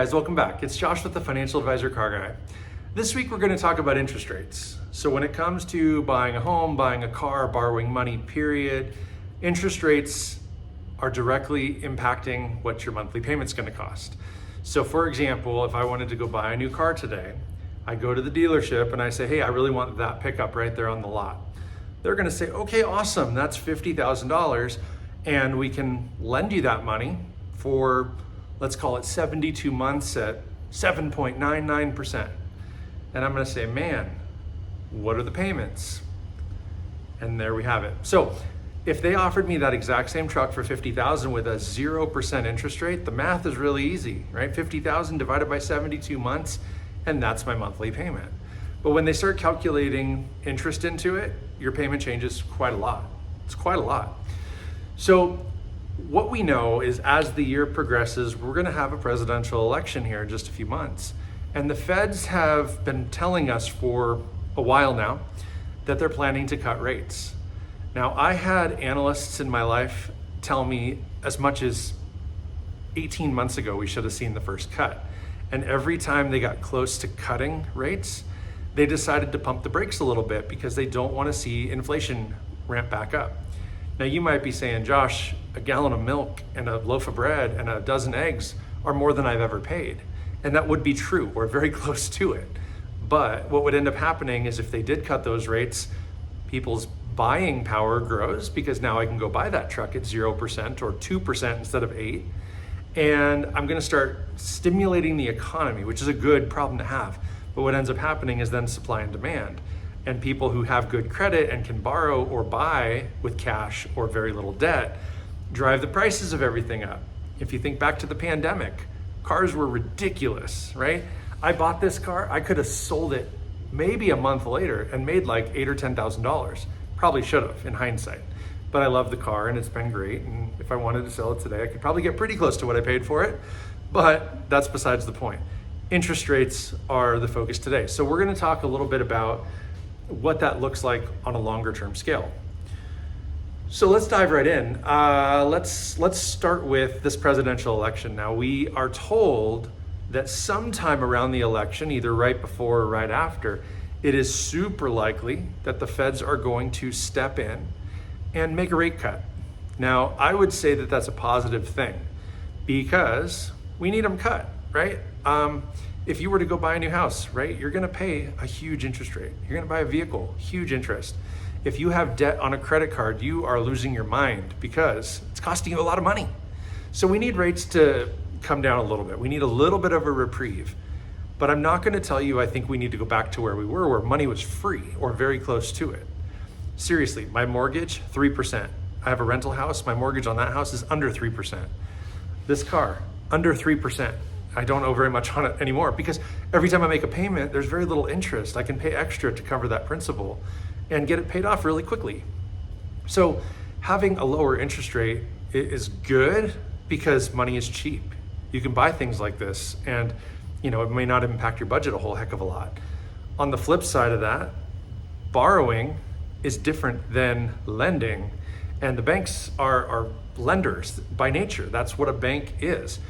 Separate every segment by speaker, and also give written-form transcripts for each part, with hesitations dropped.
Speaker 1: guys, welcome back. It's Josh with the Financial Advisor Car Guy. This week we're going to talk about interest rates. So when it comes to buying a home, buying a car, borrowing money, period, interest rates are directly impacting what your monthly payment's going to cost. So for example, if I wanted to go buy a new car today, I go to the dealership and I say, hey, I really want that pickup right there on the lot. They're going to say, okay, awesome, that's $50,000 and we can lend you that money for, let's call it 72 months at 7.99%. And I'm going to say, man, what are the payments? And there we have it. So if they offered me that exact same truck for $50,000 with a 0% interest rate, the math is really easy, right? $50,000 divided by 72 months, and that's my monthly payment. But when they start calculating interest into it, your payment changes quite a lot. It's quite a lot. So what we know is as the year progresses, we're going to have a presidential election here in just a few months. And the feds have been telling us for a while now that they're planning to cut rates. Now, I had analysts in my life tell me as much as 18 months ago we should have seen the first cut. And every time they got close to cutting rates, they decided to pump the brakes a little bit because they don't want to see inflation ramp back up. Now you might be saying, Josh, a gallon of milk and a loaf of bread and a dozen eggs are more than I've ever paid. And that would be true, or very close to it. But what would end up happening is if they did cut those rates, people's buying power grows because now I can go buy that truck at 0% or 2% instead of 8%. And I'm gonna start stimulating the economy, which is a good problem to have. But what ends up happening is then supply and demand. And people who have good credit and can borrow or buy with cash or very little debt drive the prices of everything up. If you think back to the pandemic, cars were ridiculous, right? I bought this car, I could have sold it maybe a month later and made like $8,000 or $10,000. Probably should have in hindsight. But I love the car and it's been great. And if I wanted to sell it today, I could probably get pretty close to what I paid for it. But that's besides the point. Interest rates are the focus today. So we're gonna talk a little bit about what that looks like on a longer term scale. So let's dive right in. Let's start with this presidential election. Now we are told that sometime around the election, either right before or right after, it is super likely that the feds are going to step in and make a rate cut. Now I would say that that's a positive thing because we need them cut, right? If you were to go buy a new house, right, you're gonna pay a huge interest rate. You're gonna buy a vehicle, huge interest. If you have debt on a credit card, you are losing your mind because it's costing you a lot of money. So we need rates to come down a little bit. We need a little bit of a reprieve. But I'm not gonna tell you I think we need to go back to where we were, where money was free or very close to it. Seriously, my mortgage, 3%. I have a rental house, my mortgage on that house is under 3%. This car, under 3%. I don't owe very much on it anymore because every time I make a payment, there's very little interest. I can pay extra to cover that principal and get it paid off really quickly. So having a lower interest rate is good because money is cheap. You can buy things like this and it may not impact your budget a whole heck of a lot. On the flip side of that, borrowing is different than lending, and the banks are lenders by nature. That's what a bank is.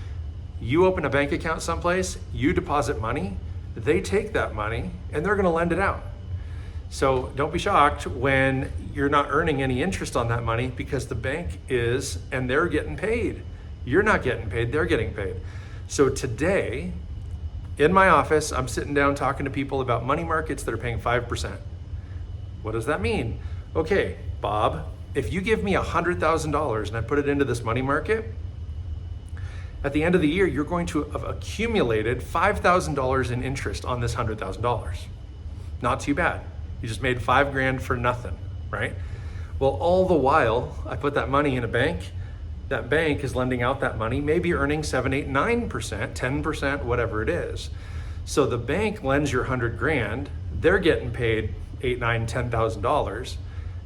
Speaker 1: You open a bank account someplace, you deposit money, they take that money and they're gonna lend it out. So don't be shocked when you're not earning any interest on that money because the bank is, and they're getting paid. You're not getting paid, they're getting paid. So today, in my office, I'm sitting down talking to people about money markets that are paying 5%. What does that mean? Okay, Bob, if you give me $100,000 and I put it into this money market, at the end of the year, you're going to have accumulated $5,000 in interest on this $100,000. Not too bad. You just made $5,000 for nothing, right? Well, all the while, I put that money in a bank. That bank is lending out that money, maybe earning 7, 8, 9%, 10%, whatever it is. So the bank lends your $100,000, they're getting paid $8, $9, $10,000.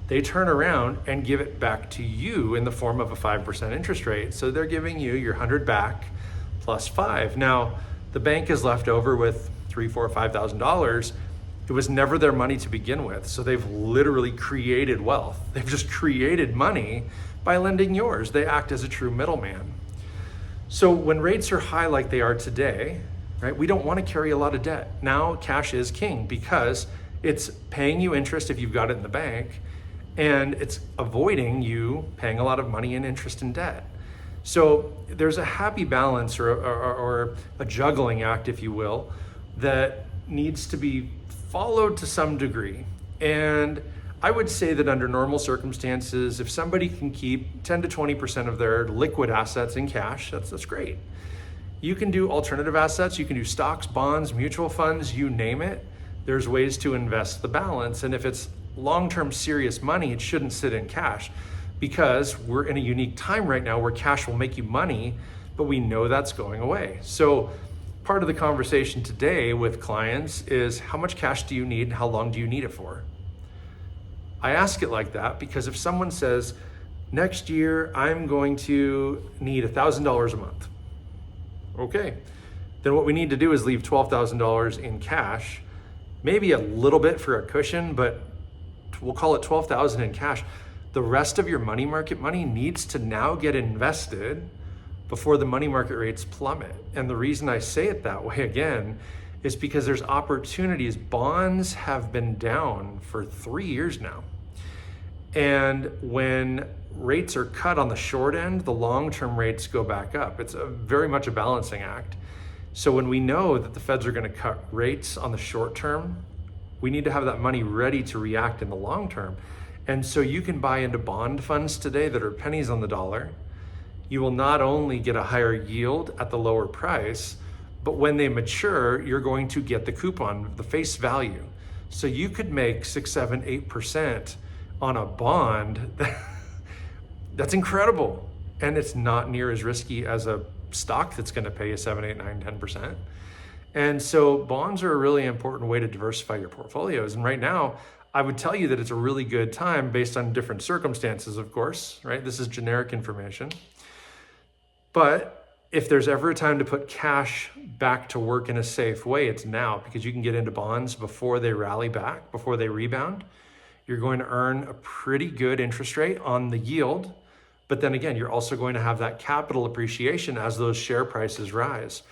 Speaker 1: They turn around and give it back to you in the form of a 5% interest rate. So they're giving you your 100 back plus 5. Now, the bank is left over with $3,000, $4,000, $5,000. It was never their money to begin with. So they've literally created wealth. They've just created money by lending yours. They act as a true middleman. So when rates are high like they are today, right, we don't want to carry a lot of debt. Now cash is king because it's paying you interest if you've got it in the bank, and it's avoiding you paying a lot of money in interest and debt. So there's a happy balance or a juggling act, if you will, that needs to be followed to some degree. And I would say that under normal circumstances, if somebody can keep 10 to 20% of their liquid assets in cash, that's great. You can do alternative assets, you can do stocks, bonds, mutual funds, you name it. There's ways to invest the balance. And if it's long-term serious money, it shouldn't sit in cash, because we're in a unique time right now where cash will make you money, but we know that's going away. So part of the conversation today with clients is, how much cash do you need and how long do you need it for? I ask it like that because if someone says, next year I'm going to need $1,000 a month, okay, then what we need to do is leave $12,000 in cash, maybe a little bit for a cushion, but we'll call it $12,000 in cash. The rest of your money market money needs to now get invested before the money market rates plummet. And the reason I say it that way again is because there's opportunities. Bonds have been down for 3 years now. And when rates are cut on the short end, the long-term rates go back up. It's very much a balancing act. So when we know that the feds are going to cut rates on the short term, we need to have that money ready to react in the long term. And so you can buy into bond funds today that are pennies on the dollar. You will not only get a higher yield at the lower price, but when they mature, you're going to get the coupon, the face value. So you could make 6, 7, 8% on a bond. That's incredible. And it's not near as risky as a stock that's going to pay you 7, 8, 9, 10%. And so bonds are a really important way to diversify your portfolios. And right now, I would tell you that it's a really good time based on different circumstances, of course, right? This is generic information. But if there's ever a time to put cash back to work in a safe way, it's now, because you can get into bonds before they rally back, before they rebound. You're going to earn a pretty good interest rate on the yield. But then again, you're also going to have that capital appreciation as those share prices rise.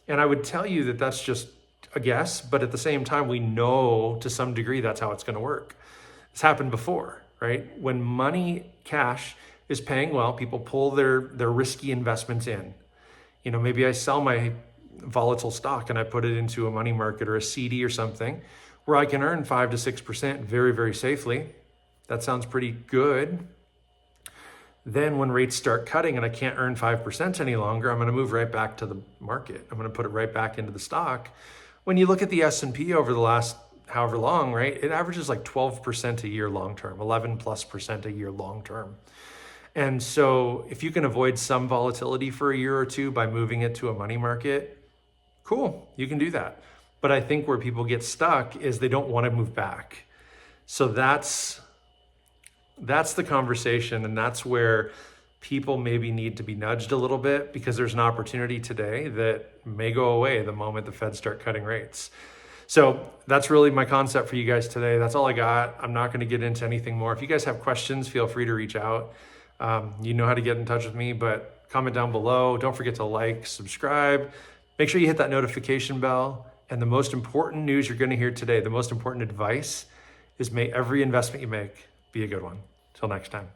Speaker 1: And I would tell you that that's just a guess, but at the same time, we know to some degree that's how it's going to work. It's happened before, right? When money, cash is paying well, people pull their risky investments in. You know, maybe I sell my volatile stock and I put it into a money market or a CD or something where I can earn 5 to 6% very, very safely. That sounds pretty good. Then when rates start cutting and I can't earn 5% any longer, I'm going to move right back to the market. I'm going to put it right back into the stock. When you look at the S&P over the last however long, right, it averages like 12% a year long-term, 11+% a year long-term. And so if you can avoid some volatility for a year or two by moving it to a money market, cool, you can do that. But I think where people get stuck is they don't want to move back. So that's the conversation, and that's where people maybe need to be nudged a little bit, because there's an opportunity today that may go away the moment the Feds start cutting rates. So that's really my concept for you guys today. That's all I got. I'm not going to get into anything more. If you guys have questions, feel free to reach out. You know how to get in touch with me, but comment down below. Don't forget to like, subscribe. Make sure you hit that notification bell. And the most important news you're going to hear today, the most important advice is, may every investment you make be a good one. Till next time.